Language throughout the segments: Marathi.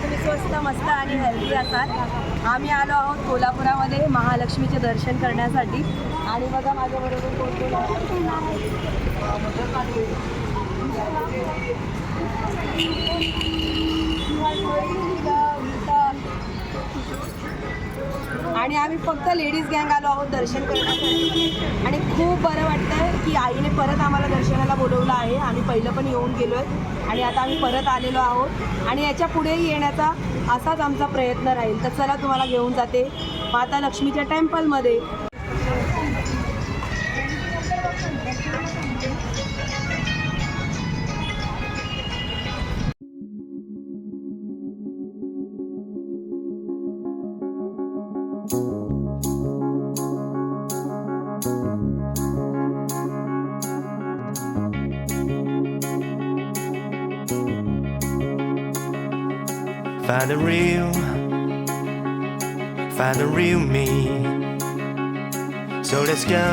तुम्ही स्वस्त मस्त आणि हेल्दी असाल. आम्ही आलो आहोत कोल्हापुरामध्ये महालक्ष्मीचे दर्शन करण्यासाठी. आणि बघा माझ्याबरोबर कोण कोण आहे. आणि आम्ही फक्त लेडीज गँग आलो आहोत दर्शन करण्यासाठी. आणि खूप बरं वाटतंय की आईने परत आम्हाला दर्शनाला बोलवलं आहे. आम्ही पहिलं पण येऊन गेलो आहे आणि आता आम्ही परत आलेलो आहोत आणि याच्या पुढेही येण्याचा असाच आमचा प्रयत्न राहील. तर चला तुम्हाला घेऊन जाते माता लक्ष्मीच्या टेम्पलमध्ये. Find the real me. So let's go.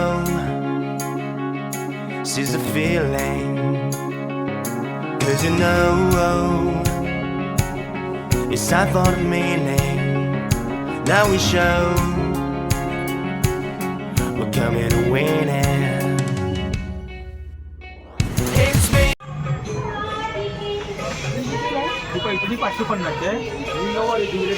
Seize the feeling. 'Cause you know it's time for the meaning. Now we show we're coming to win it. It's me. तुम्ही 550 आहे. मी 9 दिले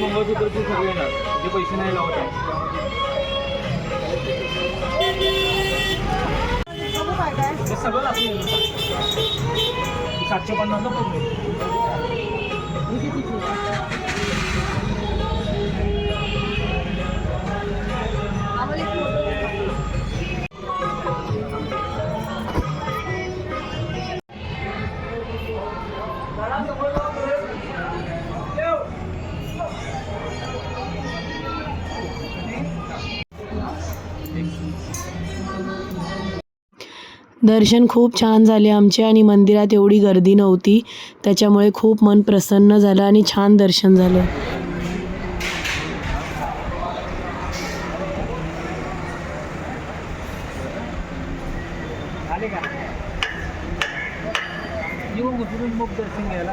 मंगळसूत्र सगळे ना जे पैसे नाही लावत आहे. सगळं असेल 750 पूर्ण. दर्शन खूप छान झाले आमचे आणि मंदिरात एवढी गर्दी नव्हती, त्याच्यामुळे खूप मन प्रसन्न झालं आणि छान दर्शन झालं. दर्शन घ्यायला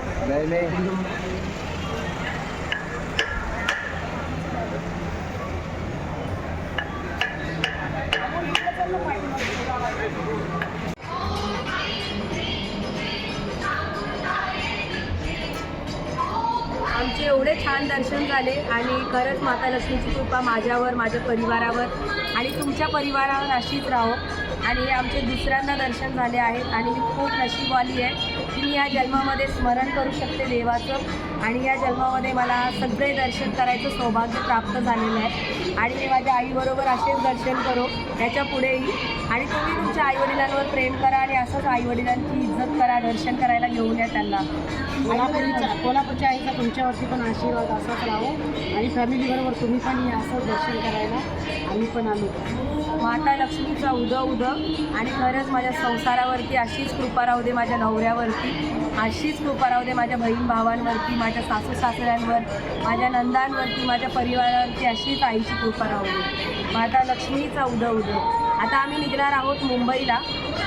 आमचे एवढे छान दर्शन झाले आणि खरंच माता लक्ष्मीची कृपा माझ्यावर, माझ्या परिवारावर आणि तुमच्या परिवारावर अशीच राहो. आणि हे आमचे दुसऱ्यांदा दर्शन झाले आहेत आणि मी खूप नशीबवाली आहे की मी या जन्मामध्ये स्मरण करू शकते देवाचं आणि या जन्मामध्ये मला सगळे दर्शन करायचं सौभाग्य प्राप्त झालेलं आहे. आणि मी माझ्या आईबरोबर असेच दर्शन करो याच्या पुढेही. आणि तुम्ही तुमच्या आईवडिलांवर प्रेम करा आणि असंच आईवडिलांची इज्जत करा, दर्शन करायला घेऊन या त्यांना. कोल्हापूरच्या आईचा तुमच्यावरती पण आशीर्वाद असाच राहो आणि फॅमिलीबरोबर तुम्ही पण या असं दर्शन करायला आम्ही पण आलो. माता लक्ष्मीचा उद आणि खरंच माझ्या संसारावरती अशीच कृपा राहू दे, माझ्या नवऱ्यावरती अशीच कृपा राहू दे, माझ्या बहीण भावांवरती, माझ्या सासू सासऱ्यांवर, माझ्या नंदांवरती, माझ्या परिवारावरती अशीच आईची कृपा राहू दे. माता लक्ष्मीचा उद. आता आम्ही निघणार आहोत मुंबईला,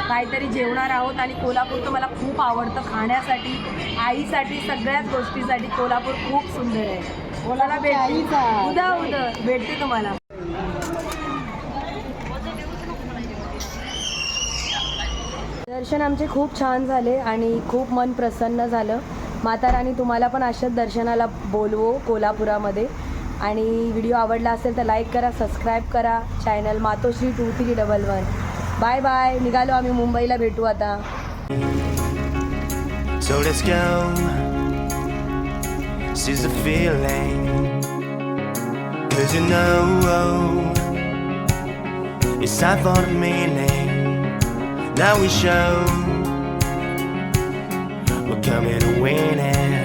काहीतरी जेवणार आहोत. आणि कोल्हापूर तर मला खूप आवडतं खाण्यासाठी, आईसाठी, सगळ्याच गोष्टीसाठी कोल्हापूर खूप सुंदर आहे. कोणाला उद भेटते तुम्हाला. दर्शन आमचे खूप छान झाले आणि खूप मन प्रसन्न झालं. माता राणी तुम्हाला पण अशाच दर्शनाला बोलवो कोल्हापुरामध्ये. आणि व्हिडिओ आवडला असेल तर लाईक करा, सबस्क्राईब करा चॅनल मातोश्री 2311. Bye bye. निघालो आम्ही मुंबईला, भेटू आता. So let's go. Seize the feeling. 'Cause you know decide for the meaning. Now we show we're coming and winning.